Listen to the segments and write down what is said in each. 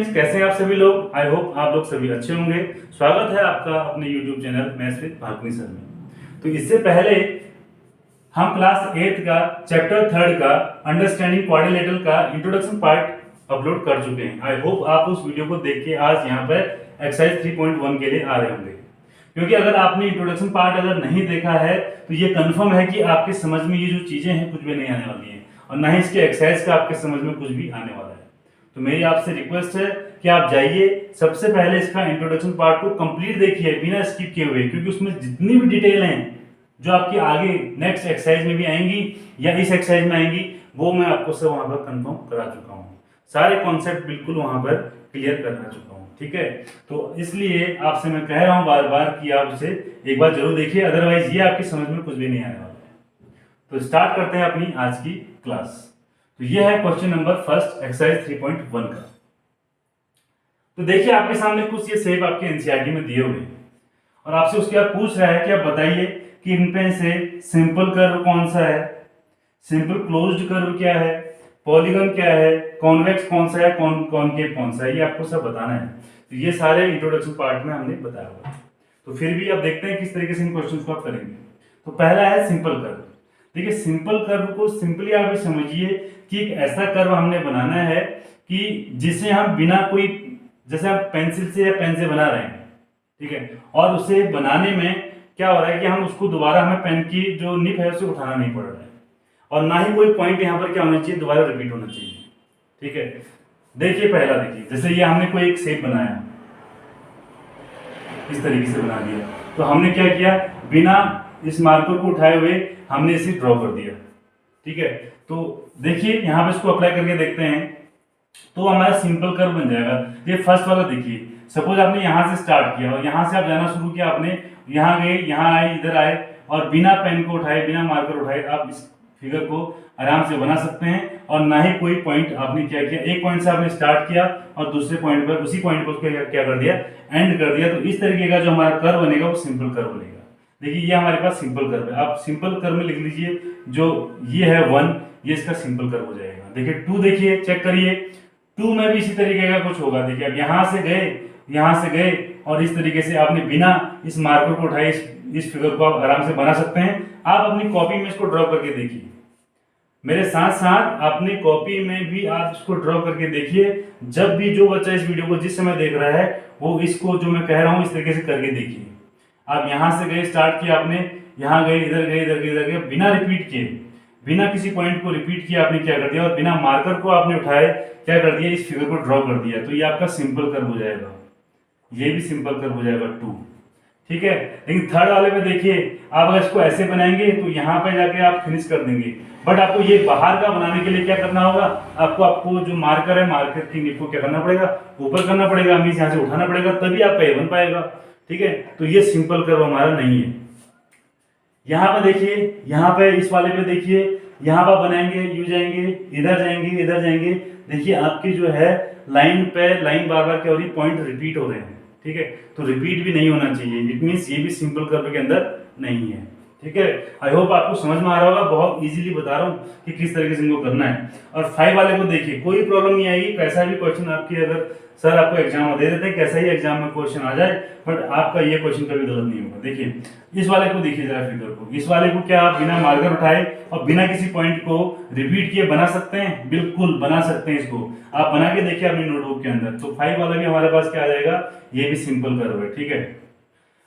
Friends, कैसे हैं आप सभी लोग। आई होप आप लोग सभी अच्छे होंगे। स्वागत है आपका अपने YouTube channel maths with Bhagni sir में। तो इससे पहले हम क्लास 8 का चैप्टर 3 का अंडरस्टैंडिंग क्वाड्रिलेटरल का इंट्रोडक्शन पार्ट अपलोड कर चुके हैं। आई होप आप उस वीडियो को देख के आज यहाँ पर एक्सरसाइज 3.1 के लिए आ रहे होंगे, क्योंकि अगर आपने इंट्रोडक्शन पार्ट अगर नहीं देखा है तो ये कंफर्म है कि आपके समझ में ये जो चीजें हैं कुछ भी नहीं आने वाली हैं और ना ही इसके एक्सरसाइज का आपके समझ में कुछ भी आने वाला है। तो मेरी आपसे रिक्वेस्ट है कि आप जाइए, सबसे पहले इसका इंट्रोडक्शन पार्ट को कंप्लीट देखिए बिना स्किप किए हुए, क्योंकि उसमें जितनी भी डिटेल हैं जो आपकी आगे नेक्स्ट एक्सरसाइज में भी आएंगी या इस एक्सरसाइज में आएंगी वो मैं आपको सब वहां पर कंफर्म करा चुका हूँ। सारे कॉन्सेप्ट बिल्कुल वहां पर क्लियर करा चुका हूँ, ठीक है। तो इसलिए आपसे मैं कह रहा हूँ बार बार कि आप इसे एक बार जरूर देखिए, अदरवाइज ये आपकी समझ में कुछ भी नहीं आने वाला है। तो स्टार्ट करते हैं अपनी आज की क्लास। तो ये है क्वेश्चन नंबर फर्स्ट एक्सरसाइज 3.1 का। तो देखिए आपके सामने कुछ ये शेप आपके एनसीईआरटी में दिए हुए हैं और आपसे उसके बाद पूछ रहा है कि आप बताइए कि इनमें से सिंपल कर्व कौन सा है, सिंपल क्लोज्ड कर्व क्या है, पॉलीगन क्या है, कॉन्वेक्स कौन सा है, कॉनकेव कौन सा है, ये आपको सब बताना है। तो ये सारे इंट्रोडक्शन पार्ट में हमने बताया हुआ है। तो फिर भी अब देखते हैं किस तरीके से इन क्वेश्चंस को आप करेंगे। तो पहला है सिंपल कर्व। देखिए सिंपल कर्व को सिंपली आप ये समझिए कि एक ऐसा कर्व हमने बनाना है कि जिसे हम बिना कोई, जैसे हम पेंसिल से या पेन से बना रहे हैं, ठीक है, और उसे बनाने में क्या हो रहा है कि हम उसको दोबारा, हमें पेन की जो निब है उसे उठाना नहीं पड़ रहा है और ना ही कोई पॉइंट यहाँ पर क्या होना चाहिए, दोबारा रिपीट होना चाहिए, ठीक है। देखिए पहला देखिए, जैसे ये हमने कोई एक शेप बनाया, इस तरीके से बना दिया, तो हमने क्या किया, बिना इस मार्कर को उठाए हुए हमने इसे ड्रॉ कर दिया, ठीक है। तो देखिए यहाँ पे इसको अप्लाई करके देखते हैं तो हमारा सिंपल कर्व बन जाएगा। ये फर्स्ट वाला देखिए, सपोज आपने यहाँ से स्टार्ट किया और यहाँ से आप जाना शुरू किया, आपने यहाँ गए, यहाँ आए, इधर आए और बिना पेन को उठाए, बिना मार्कर उठाए आप इस फिगर को आराम से बना सकते हैं और ना ही कोई पॉइंट आपने क्या किया, एक पॉइंट से आपने स्टार्ट किया और दूसरे पॉइंट पर, उसी पॉइंट पर क्या कर दिया, एंड कर दिया। तो इस तरीके का जो हमारा कर्व बनेगा वो सिंपल कर्व बनेगा। देखिए ये हमारे पास सिंपल कर्व है। आप सिंपल कर्व में लिख लीजिए, जो ये है 1, ये इसका सिंपल कर्व हो जाएगा। देखिए 2 देखिए, चेक करिए, 2 में भी इसी तरीके का कुछ होगा। देखिए अब यहाँ से गए और इस तरीके से आपने बिना इस मार्कर को उठाए इस फिगर को आप आराम से बना सकते हैं। आप अपनी कॉपी में इसको ड्रॉ करके देखिए, मेरे साथ साथ अपनी कॉपी में भी आप इसको ड्रॉ करके देखिए। जब भी जो बच्चा इस वीडियो को जिस समय देख रहा है वो इसको जो मैं कह रहा हूँ इस तरीके से करके देखिए। आप यहाँ से गए, स्टार्ट किया आपने, यहाँ गए, इधर गए, इधर गए, इधर गए, बिना रिपीट किए, बिना किसी पॉइंट को रिपीट किया आपने क्या कर दिया और बिना मार्कर को आपने उठाए क्या कर दिया, इस फिगर को ड्रॉ कर दिया। तो ये आपका सिंपल कर्व हो जाएगा, ये भी सिंपल कर्व हो जाएगा 2, ठीक है। लेकिन थर्ड वाले में देखिए, आप अगर इसको ऐसे बनाएंगे तो यहाँ पे जाके आप फिनिश कर देंगे, बट आपको ये बाहर का बनाने के लिए क्या करना होगा, आपको जो मार्कर है, मार्कर की निब को क्या करना पड़ेगा, ऊपर करना पड़ेगा, मीन्स यहाँ से उठाना पड़ेगा, तभी आपका ये बन पाएगा, ठीक है। तो ये सिंपल कर्व हमारा नहीं है। यहाँ पे देखिए, यहाँ पे इस वाले पे देखिए, यहाँ पर बनाएंगे, यू जाएंगे, इधर जाएंगे, इधर जाएंगे, देखिए आपकी जो है लाइन पे लाइन बार बार क्या हो रही है, पॉइंट रिपीट हो रहे हैं, ठीक है। तो रिपीट भी नहीं होना चाहिए, इट मीन्स ये भी सिंपल कर्व के अंदर नहीं है, ठीक है। आई होप आपको समझ में आ रहा होगा, बहुत इजीली बता रहा हूँ कि किस तरीके से इनको करना है। और 5 वाले को देखिए, कोई प्रॉब्लम नहीं आएगी, कैसा भी क्वेश्चन आपकी, अगर सर आपको एग्जाम में दे देते हैं कैसा ही एग्जाम में क्वेश्चन आ जाए, बट आपका ये क्वेश्चन कभी गलत नहीं होगा। देखिए इस वाले को देखिए जरा फिगर को, इस वाले को क्या आप बिना मार्कर उठाए और बिना किसी पॉइंट को रिपीट किए बना सकते हैं, बिल्कुल बना सकते हैं। इसको आप बना के देखिए अपनी नोटबुक के अंदर। तो 5 वाला भी हमारे पास क्या आ जाएगा, ये भी सिंपल कर्व है, ठीक है।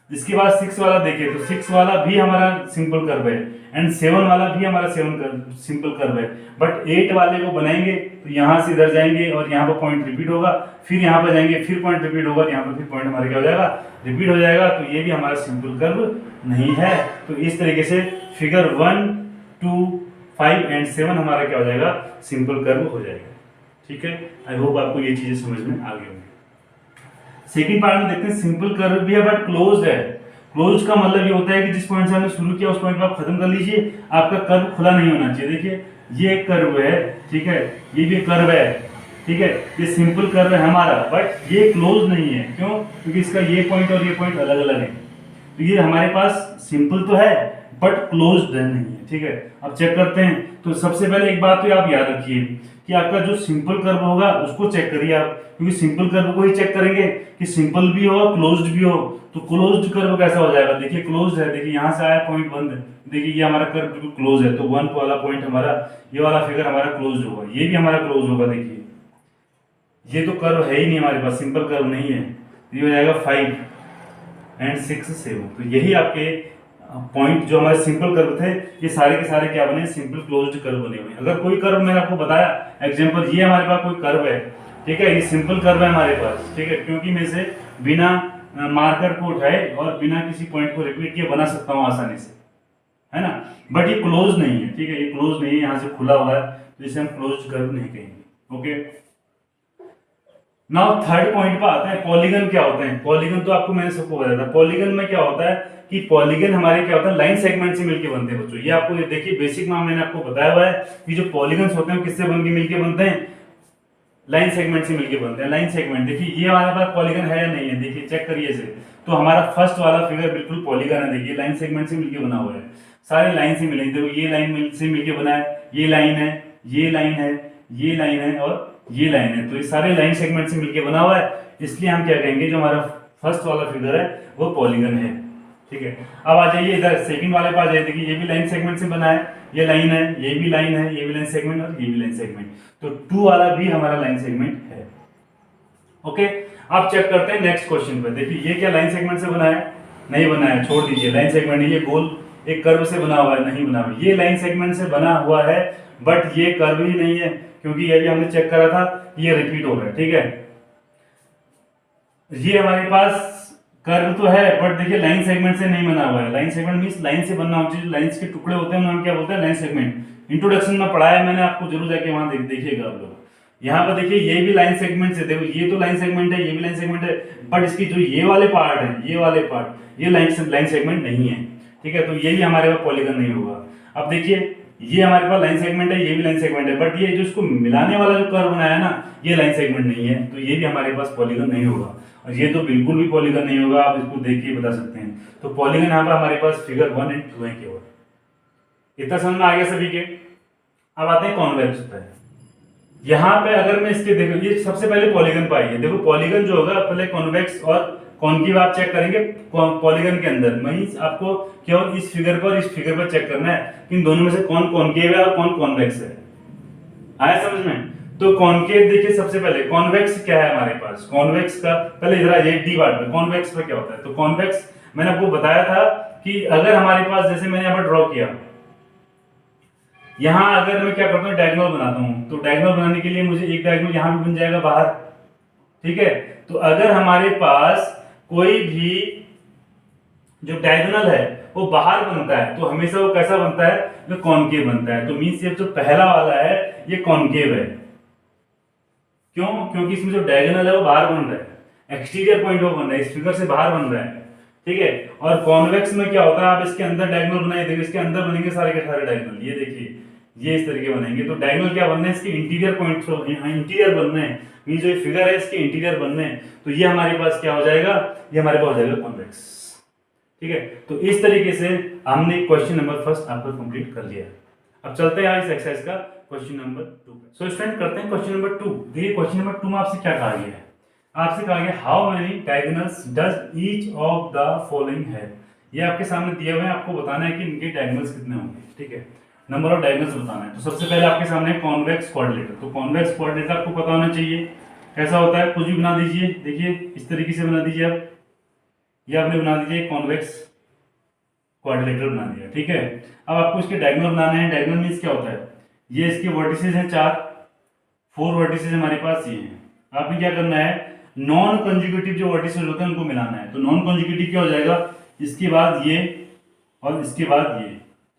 इसके बाद 6 वाला देखिए, तो 6 वाला भी हमारा सिंपल कर्व है एंड 7 वाला भी हमारा सिंपल कर्व है। बट 8 वाले को बनाएंगे तो यहाँ से इधर जाएंगे और यहाँ पर पॉइंट रिपीट होगा, फिर यहाँ पर जाएंगे, फिर पॉइंट रिपीट होगा, यहाँ पर फिर पॉइंट हमारा क्या हो जाएगा, रिपीट हो जाएगा। तो ये भी हमारा सिंपल कर्व नहीं है। तो इस तरीके से फिगर 1, 2, 5 एंड 7 हमारा क्या हो जाएगा, सिंपल कर्व हो जाएगा, ठीक है। आई होप आपको ये चीजें समझ में आ गई होंगी। सेकंड पार्ट में देखते हैं, सिंपल कर्व भी है बट क्लोज्ड है। क्लोज का मतलब ये होता है कि जिस पॉइंट से हमने शुरू किया उस पॉइंट पर आप खत्म कर लीजिए, आपका कर्व खुला नहीं होना चाहिए। देखिए ये एक कर्व है, ठीक है, ये भी कर्व है, ठीक है, ये सिंपल कर्व है हमारा, बट ये क्लोज नहीं है। क्यों? क्योंकि इसका ये पॉइंट और ये पॉइंट अलग अलग है। तो ये हमारे पास सिंपल तो है बट क्लोज्ड नहीं है, ठीक है। अब चेक करते हैं। तो सबसे पहले एक बात तो आप याद रखिए कि आपका जो सिंपल कर्व होगा उसको चेक करिए आप, क्योंकि सिंपल कर्व को ही चेक करेंगे कि सिंपल भी हो क्लोज्ड भी हो। तो क्लोज्ड कर्व कैसा हो जाएगा, देखिए क्लोज्ड है, देखिए यहाँ से आया पॉइंट बंद है, देखिए ये हमारा कर्व बिल्कुल क्लोज है, तो 1 वाला पॉइंट हमारा, ये वाला फिगर हमारा क्लोज्ड होगा, ये भी हमारा क्लोज होगा। देखिए ये तो कर्व है ही नहीं हमारे पास, सिंपल कर्व नहीं है, ये हो जाएगा 5 एंड 6 7। तो यही आपके पॉइंट जो हमारे सिंपल कर्व थे, ये सारे के सारे क्या बने, सिंपल क्लोज्ड कर्व बने हुए। अगर कोई कर्व मैंने आपको बताया एग्जांपल, ये हमारे पास कोई कर्व है, ठीक है, ये सिंपल कर्व है हमारे पास, ठीक है, क्योंकि मैं इसे बिना मार्कर को उठाए और बिना किसी पॉइंट को रिपीट किए बना सकता हूँ आसानी से, है ना। बट ये क्लोज नहीं है, ठीक है, ये क्लोज नहीं है, यहाँ से खुला हुआ है, तो इसे हम क्लोज्ड कर्व नहीं कहेंगे। ओके, नाउ थर्ड पॉइंट पर आते हैं, पॉलीगन क्या होते हैं। पॉलीगन तो आपको मैंने सबको बताया था। पॉलीगन में क्या होता है कि पॉलीगन हमारे क्या होता है, लाइन सेगमेंट से मिलके बनते हैं बच्चों। ये आपको देखिए बेसिक में मैंने आपको बताया हुआ है कि जो पॉलीगन्स होते हैं किससे बनके मिलके बनते हैं, लाइन सेगमेंट से मिलके बनते हैं। लाइन सेगमेंट देखिए ये हमारे पास पॉलीगन है या नहीं है, देखिए चेक करिए इसे। तो हमारा फर्स्ट वाला फिगर बिल्कुल पॉलीगन है, देखिए लाइन सेगमेंट से मिलके बना हुआ है, सारे लाइन से मिले। देखो ये लाइन से मिलके बना है, ये लाइन है, ये लाइन है, ये लाइन है और ये लाइन है, तो ये सारे लाइन सेगमेंट से मिलके बना हुआ है, इसलिए हम क्या कहेंगे, जो हमारा फर्स्ट वाला फिगर है वो पॉलीगन है, ठीक है। अब आ जाइए इधर सेकंड वाले पे आ जाइए, देखिए ये भी लाइन सेगमेंट से बना है, ये लाइन है, ये भी लाइन है, ये भी लाइन सेगमेंट और ये भी लाइन सेगमेंट, तो 2 वाला भी हमारा लाइन सेगमेंट है। ओके, अब चेक करते हैं नेक्स्ट क्वेश्चन पे। देखिए ये क्या लाइन सेगमेंट से बना है, नहीं बना है, छोड़ दीजिए, लाइन सेगमेंट ये गोल एक कर्व से बना हुआ है, नहीं बना हुआ। ये लाइन सेगमेंट से बना हुआ है बट ये कर्व ही नहीं है, क्योंकि ये भी हमने चेक करा था, ये रिपीट हो गया, ठीक है। ये हमारे पास कर्व तो है बट देखिए लाइन सेगमेंट से नहीं बना हुआ है। लाइन सेगमेंट मींस लाइन से बनना होती है, लाइंस के टुकड़े होते हैं हम क्या बोलते हैं, लाइन सेगमेंट। इंट्रोडक्शन में पढ़ाया मैंने आपको, जरूर जाके वहां देखिएगा आप लोग। यहाँ पर देखिए ये भी लाइन सेगमेंट से, देखो ये तो लाइन सेगमेंट है, ये भी लाइन सेगमेंट है, बट इसकी जो ये वाले पार्ट है, ये वाले पार्ट, ये लाइन सेगमेंट नहीं है, ठीक है, तो ये भी हमारे पास पॉलीगन नहीं होगा। अब देखिए ये हमारे पास लाइन सेगमेंट है, ये भी लाइन सेगमेंट है, बट ये जो इसको मिलाने वाला जो कर्व बनाया है ना, ये लाइन सेगमेंट नहीं है, तो ये भी हमारे पास पॉलीगन नहीं होगा। और ये तो बिल्कुल भी पॉलीगन नहीं होगा, आप इसको देख के बता सकते हैं। तो पॉलीगन यहाँ पर हमारे पास फिगर 1 एंड 2 है केवल। इतना समझ में आ गया सभी के। अब आते हैं कॉन्वेक्स पे। यहाँ पे अगर मैं इसके देखो, ये सबसे पहले पॉलीगन पाइए, देखो पॉलीगन जो होगा पहले कॉन्वेक्स और कॉन्केव आप चेक करेंगे पॉलीगन के अंदर। मींस आपको केवल इस फिगर पर इस फिगर पर चेक करना है कि इन दोनों में से कौन कॉन्केव है और कौन कॉन्वेक्स है। आया समझ में? तो कॉन्केव देखिए, सबसे पहले कॉन्वेक्स क्या है हमारे पास, कॉन्वेक्स का पहले इधर आइए डी पार्ट में, कॉन्वेक्स में क्या होता है। तो कॉन्वेक्स मैंने आपको बताया था कि अगर हमारे पास, जैसे मैंने यहाँ पर ड्रॉ किया, यहां अगर मैं क्या करता हूँ, डायगोनल बनाता हूँ, तो डायगोनल बनाने के लिए मुझे एक डायगोनल यहां भी बन जाएगा बाहर, ठीक है। तो अगर हमारे पास कोई भी जो डायगोनल है वो बाहर बनता है, तो हमेशा वो कैसा बनता है, जो कॉन्केव बनता है। तो मींस ये जो पहला वाला है ये कॉन्केव है। क्यों? क्योंकि इसमें जो डायगोनल है वो बाहर बन रहा है, एक्सटीरियर पॉइंट वो बन रहा है, इस फिगर से बाहर बन रहा है, ठीक है। और कॉन्वेक्स में क्या होता है, आप इसके अंदर डायगोनल बनाइए, देखिए इसके अंदर बनेंगे सारे के सारे डायगोनल, ये देखिए ये इस तरीके बनेंगे। तो डायगोनल क्या बनने हैं, इसके इंटीरियर पॉइंट, इंटीरियर बनने हैं, ये जो फिगर है इसके इंटीरियर बनने हैं, तो ये हमारे पास क्या हो जाएगा, ये हमारे पास हो जाएगा कॉन्वेक्स, ठीक है। तो इस तरीके से हमने क्वेश्चन नंबर फर्स्ट आपको कंप्लीट कर लिया। अब चलते हैं इस एक्सरसाइज का क्वेश्चन नंबर 2 पे। सो स्टूडेंट करते हैं क्वेश्चन नंबर 2। देखिए क्वेश्चन नंबर 2 में आपसे क्या कहा गया है, आपसे कहा गया how many diagonals does each of the following है। ये आपके सामने दिए हुए हैं, आपको बताना है कि इनके डायगोनल्स कितने होंगे, ठीक है, नंबर ऑफ डायगोनल्स बताना है। तो सबसे पहले आपके सामने कॉन्वेक्स क्वाड्रिलेटरल। तो कॉन्वेक्स क्वाड्रिलेटरल आपको पता होना चाहिए कैसा होता है, कुछ भी बना दीजिए, देखिए इस तरीके से बना दीजिए आप, ये आपने बना दीजिए कॉन्वेक्स क्वाड्रिलेटरल बना दिया, ठीक है। अब आपको इसके डायगोनल बनाने हैं। डायगोनल मींस क्या होता है, ये इसके वर्टिसेस हैं 4 वर्टिसेस हमारे पास ये हैं। आपने क्या करना है, नॉन कंजुगेटिव जो वर्टिसेस होते हैं उनको मिलाना है। तो नॉन कंजुगेटिव क्या हो जाएगा, इसके बाद ये और इसके बाद ये,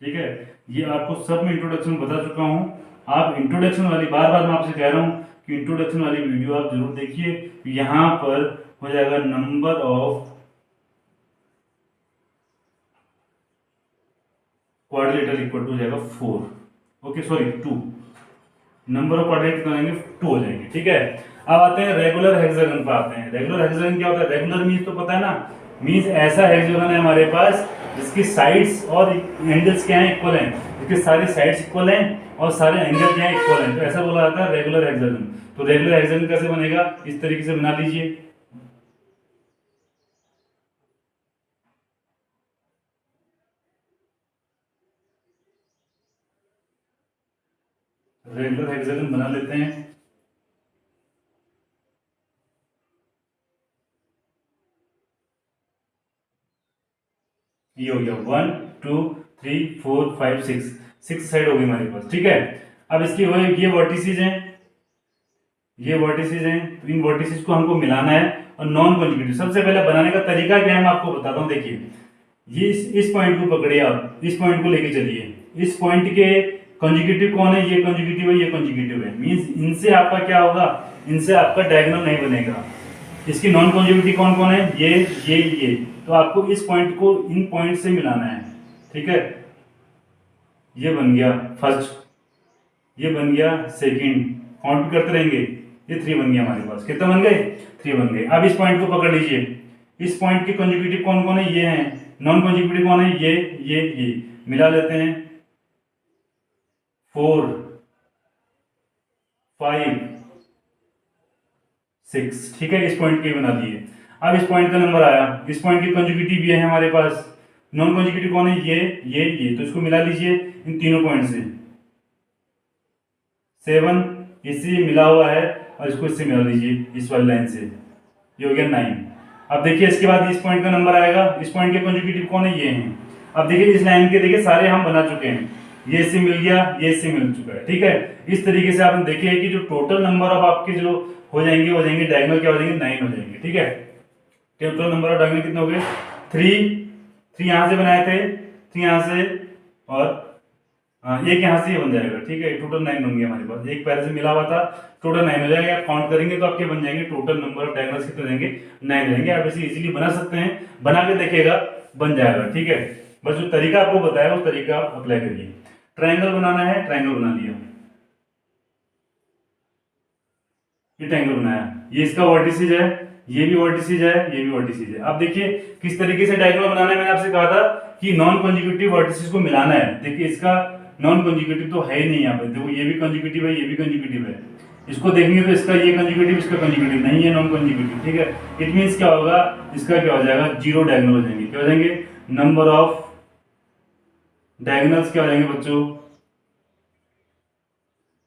ठीक है। ये आपको सब में इंट्रोडक्शन बता चुका हूं। आप इंट्रोडक्शन वाली, बार बार मैं आपसे कह रहा हूं कि इंट्रोडक्शन वाली वीडियो आप जरूर देखिए। यहां पर हो जाएगा number of quadrilateral equal to हो जाएगा 4, okay sorry 2, number of quadrilateral कितना आएंगे 2 हो जाएंगे, ठीक है। अब आते हैं रेगुलर हेक्सागन पर आते हैं। रेगुलर हेक्सागन क्या होता है, रेगुलर मींस तो पता है ना मीन्स ऐसा हेक्सागोन है हमारे पास जिसकी साइड्स और एंगल्स क्या हैं, इक्वल हैं, जिसके सारे साइड्स इक्वल हैं और सारे एंगल क्या हैं, इक्वल हैं, तो ऐसा बोला जाता है रेगुलर हेक्सागोन। तो रेगुलर हेक्सागोन कैसे बनेगा, इस तरीके से बना लीजिए। रेगुलर हेक्सागोन बना लेते हैं। ये हो गया 1 2 3 4 5 6, 6 साइड हो गई हमारे पास, ठीक है। अब इसकी वो ये वर्टिसेज हैं, ये वर्टिसेज हैं, तो इन वर्टिसेज को हमको मिलाना है और नॉन कॉन्जिक्यूटिव। सबसे पहले बनाने का तरीका क्या है मैं आपको बताता हूँ। देखिए ये इस पॉइंट को पकड़िए, आप इस पॉइंट को लेके चलिए, इस पॉइंट के कॉन्जिक्यूटिव कौन है, ये कॉन्जिक्यूटिव है, ये कॉन्जिक्यूटिव है, मींस इनसे आपका क्या होगा, इनसे आपका डायगोनल नहीं बनेगा। इसकी नॉन कॉन्जिक्यूटिव कौन कौन है, ये, तो आपको इस पॉइंट को इन पॉइंट से मिलाना है, ठीक है। ये बन गया फर्स्ट, ये बन गया सेकंड, काउंट करते रहेंगे, ये 3 बन गया हमारे पास। कितने बन गए, 3 बन गए। अब इस पॉइंट को पकड़ लीजिए, इस पॉइंट के कॉन्जिक्यूटिव कौन कौन है, ये हैं, नॉन कॉन्जिक्यूटिव कौन है, ये मिला लेते हैं 4 5 6, ठीक है। इस पॉइंट के बना दिए। अब इस पॉइंट का नंबर आया, इस पॉइंट की कॉन्जिक्यूटिव ये है हमारे पास, नॉन कॉन्जिक्यूटिव कौन है, ये, तो इसको मिला लीजिए इन तीनों पॉइंट से, 7 इससे मिला हुआ है और इसको इससे मिला लीजिए इस वाली लाइन से, ये हो गया 9। अब देखिए इसके बाद इस पॉइंट का नंबर आएगा, इस पॉइंट के कॉन्जिक्यूटिव कौन है, ये हैं। अब देखिए इस लाइन के देखिए सारे हम बना चुके हैं, ये इससे मिल गया, ये इससे मिल चुका है, ठीक है। इस तरीके से आपने देखिए कि जो टोटल नंबर ऑफ आपके जो हो जाएंगे डायगोनल क्या हो जाएंगे, 9 हो जाएंगे, ठीक है। टोटल नंबर ऑफ डायगोनल कितने हो गए, 3 यहाँ से बनाए थे, 3 यहाँ से और एक यहाँ से बन जाएगा, ठीक है। टोटल 9 बन गया हमारे पास, एक पहले से मिला हुआ था, टोटल 9 हो जाएगा। काउंट करेंगे तो आपके बन जाएंगे, टोटल नंबर ऑफ डायगोनल्स कितने हो जाएंगे, 9 हो जाएंगे। आप इसे इजीली बना सकते हैं, बना के देखिएगा बन जाएगा, ठीक है। बस जो तरीका आपको बताया वो तरीका आप अप्लाई करिए। ट्रायंगल बनाना है, ट्रायंगल बना लिया, ये ट्रायंगल बनाया, ये इसका वर्टिसेज है, ये भी वर्टिसेज है, ये भी वर्टिसेज है। अब देखिए किस तरीके से डायगोनल बनाना है, मैंने आपसे कहा था कि नॉन कॉन्जिक्यूटिव वर्टिसेज को मिलाना है। देखिए इसका नॉन कॉन्जिक्यूटिव तो है ही नहीं यहाँ पे, देखो ये भी कॉन्जिक्यूटिव है, ये भी कॉन्जिक्यूटिव है, इसको देखेंगे तो इसका ये कॉन्जिक्यूटिव, इसका कॉन्जिक्यूटिव नहीं है, नॉन कॉन्जिक्यूटिव, ठीक है। इट मींस क्या होगा, इसका क्या हो जाएगा, 0 डायगोनल हो जाएंगे, क्या हो जाएंगे, नंबर ऑफ डायगोनल्स क्या हो जाएंगे बच्चों,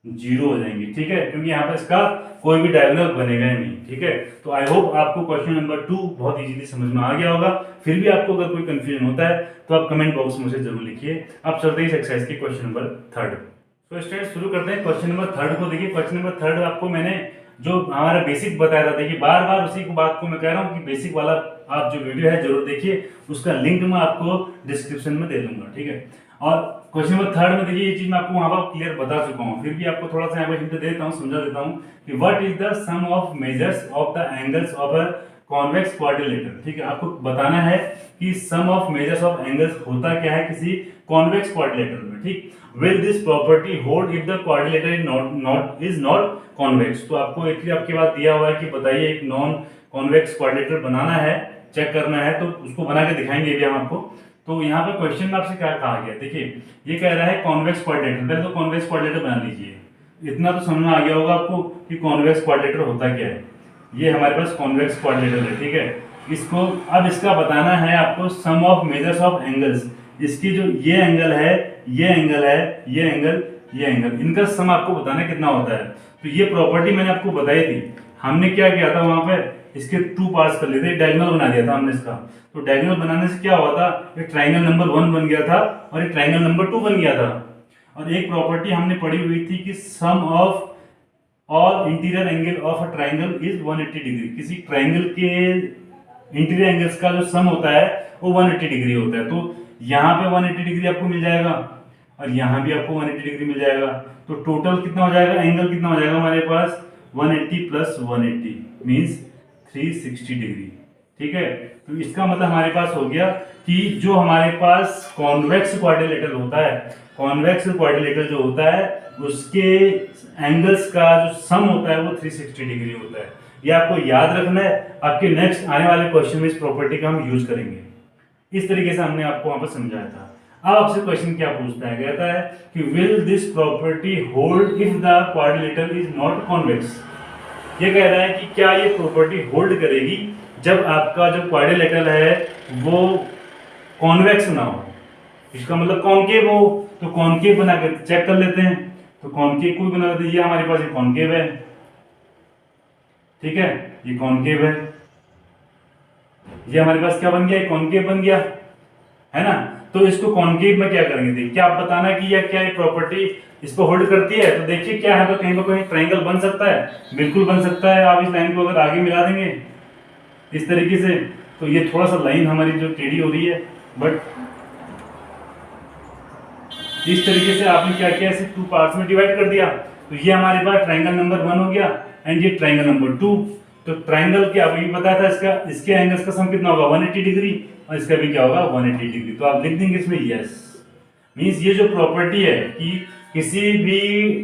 0 हो जाएंगे, ठीक है, क्योंकि यहाँ पर इसका कोई भी डायगोनल बनेगा ही नहीं, ठीक है। तो आई होप आपको क्वेश्चन नंबर 2 बहुत इजीली समझ में आ गया होगा। फिर भी आपको अगर कोई कंफ्यूजन होता है तो आप कमेंट बॉक्स में मुझे जरूर लिखिए। अब चलते हैं इस एक्सरसाइज के क्वेश्चन नंबर 3। तो स्टूडेंट्स शुरू करते हैं क्वेश्चन नंबर 3 को। देखिए क्वेश्चन नंबर 3 आपको मैंने जो हमारा बेसिक बताया था, देखिए बार बार उसी को बात को मैं कह रहा हूँ कि बेसिक वाला आप जो वीडियो है जरूर देखिए, उसका लिंक मैं आपको डिस्क्रिप्शन में दे दूंगा, ठीक है। और क्वेश्चन नंबर 3 में देखिए ये चीज मैं आपको वहां पर क्लियर बता चुका हूँ, फिर भी आपको थोड़ा सा यहाँ पर हिंट देता हूँ, समझा देता हूँ कि what is the sum of measures of the angles of a convex quadrilateral, ठीक है। आपको बताना है कि sum of measures of angles होता क्या है किसी कॉन्वेक्स क्वाड्रिलेटरल में, ठीक। Will this property hold if the quadrilateral is not convex. तो आपको एक आपके पास दिया हुआ है कि बताइए एक नॉन कॉन्वेक्स क्वाड्रिलेटरल बनाना है, चेक करना है, तो उसको बना के दिखाएंगे भी हम आपको। तो यहाँ पे क्वेश्चन में आपसे क्या कहा गया, देखिए ये कह रहा है कॉन्वेक्स क्वाड्रिलेटरल, पहले तो कॉन्वेक्स क्वाड्रिलेटरल बना लीजिए। इतना तो समझ में आ गया होगा आपको कि कॉन्वेक्स क्वाड्रिलेटरल होता क्या है। ये हमारे पास कॉन्वेक्स क्वाड्रिलेटरल है, ठीक है। इसको अब इसका बताना है आपको सम ऑफ मेजर्स ऑफ एंगल्स, इसकी जो ये एंगल है, ये एंगल है, ये एंगल, ये एंगल, इनका सम आपको बताना कितना होता है। तो ये प्रॉपर्टी मैंने आपको बताई थी, हमने क्या किया था वहां पे, इसके 2 पार्ट्स कर लिए थे, डायगोनल बना दिया था हमने इसका। तो डायगोनल बनाने से क्या हुआ था, एक ट्रायंगल नंबर 1 बन गया था और एक ट्रायंगल नंबर 2 बन गया था। और एक प्रॉपर्टी हमने पढ़ी हुई थी कि sum of all interior angle of a triangle is 180 degree. किसी ट्रायंगल के इंटीरियर एंगल्स का जो सम होता है वो 180 डिग्री होता है। तो यहाँ पे 180 डिग्री आपको मिल जाएगा और यहाँ भी आपको 180 डिग्री मिल जाएगा। तो टोटल कितना हो जाएगा, एंगल कितना हो जाएगा हमारे पास, 180 प्लस 180 मीन्स 360 डिग्री, ठीक है। तो इसका मतलब हमारे पास हो गया कि जो हमारे पास कॉन्वेक्स क्वाड्रिलेटरल होता है, कॉन्वेक्स क्वाड्रिलेटरल जो होता है उसके एंगल्स का जो सम होता है वो 360 डिग्री होता है। ये आपको याद रखना है, आपके नेक्स्ट आने वाले क्वेश्चन में इस प्रॉपर्टी का हम यूज करेंगे। इस तरीके से हमने आपको वहां पर समझाया था। अब आपसे क्वेश्चन क्या पूछता है, कहता है कि will this property hold if the quadrilateral is not convex. ये कह रहा है कि क्या ये प्रॉपर्टी होल्ड करेगी जब आपका जो क्वाड्रिलेटरल है वो कॉन्वेक्स ना हो, इसका मतलब कॉनकेव हो। तो कॉनकेव बना के चेक कर लेते हैं। तो कॉनकेव को बना लेते हैं, ये हमारे पास एक कॉनकेव है, ठीक है, ये कॉनकेव है, ये हमारे पास क्या बन गया, कॉनकेव बन गया, है ना। तो इसको कॉनकेव में क्या करेंगे, देखिए क्या आप बताना कि यह क्या प्रॉपर्टी इसको होल्ड करती है। तो देखिए क्या है, तो कहीं ना कहीं ट्रायंगल बन सकता है, बिल्कुल बन सकता है। आप इस लाइन को अगर आगे मिला देंगे इस तरीके से, तो ये थोड़ा सा लाइन हमारी जो टेढ़ी हो रही है, बट इस तरीके से आपने क्या किया, इसे 2 पार्ट्स में डिवाइड कर दिया। तो ये हमारे पास ट्रायंगल नंबर 1 हो गया एंड ये ट्रायंगल नंबर 2। तो ट्रायंगल क्या अभी बताया था, इसके एंगल्स का सम कितना होगा 180 डिग्री, और इसका भी क्या होगा 180 डिग्री। तो आप लिख देंगे इसमें यस। मींस ये जो प्रॉपर्टी है कि किसी भी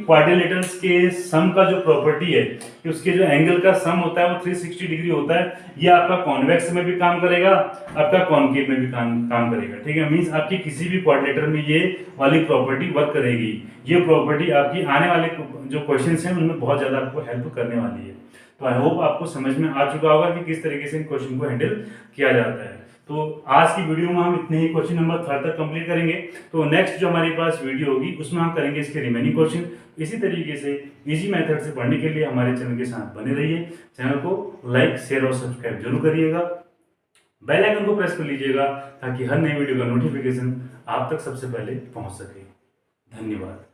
क्वाड्रिलेटरल्स के सम का जो प्रॉपर्टी है कि उसके जो एंगल का सम होता है वो 360 डिग्री होता है, ये आपका कॉन्वेक्स में भी काम करेगा, आपका कॉनकेव में भी काम करेगा, ठीक है। मींस आपकी किसी भी क्वाड्रिलेटरल में ये वाली प्रॉपर्टी वर्क करेगी। ये प्रॉपर्टी आपकी आने वाले जो क्वेश्चंस हैं उनमें बहुत ज्यादा आपको हेल्प करने वाली है। तो आई होप आपको समझ में आ चुका होगा कि किस तरीके से इन क्वेश्चन को हैंडल किया जाता है। तो आज की वीडियो में हम इतने ही क्वेश्चन नंबर 3 तक कंप्लीट करेंगे। तो नेक्स्ट जो हमारे पास वीडियो होगी उसमें हम करेंगे इसके रिमेनिंग क्वेश्चन। इसी तरीके से इजी मेथड से पढ़ने के लिए हमारे चैनल के साथ बने रहिए। चैनल को लाइक, शेयर और सब्सक्राइब जरूर करिएगा। बेल आइकन को प्रेस कर लीजिएगा ताकि हर नई वीडियो का नोटिफिकेशन आप तक सबसे पहले पहुंच सके। धन्यवाद।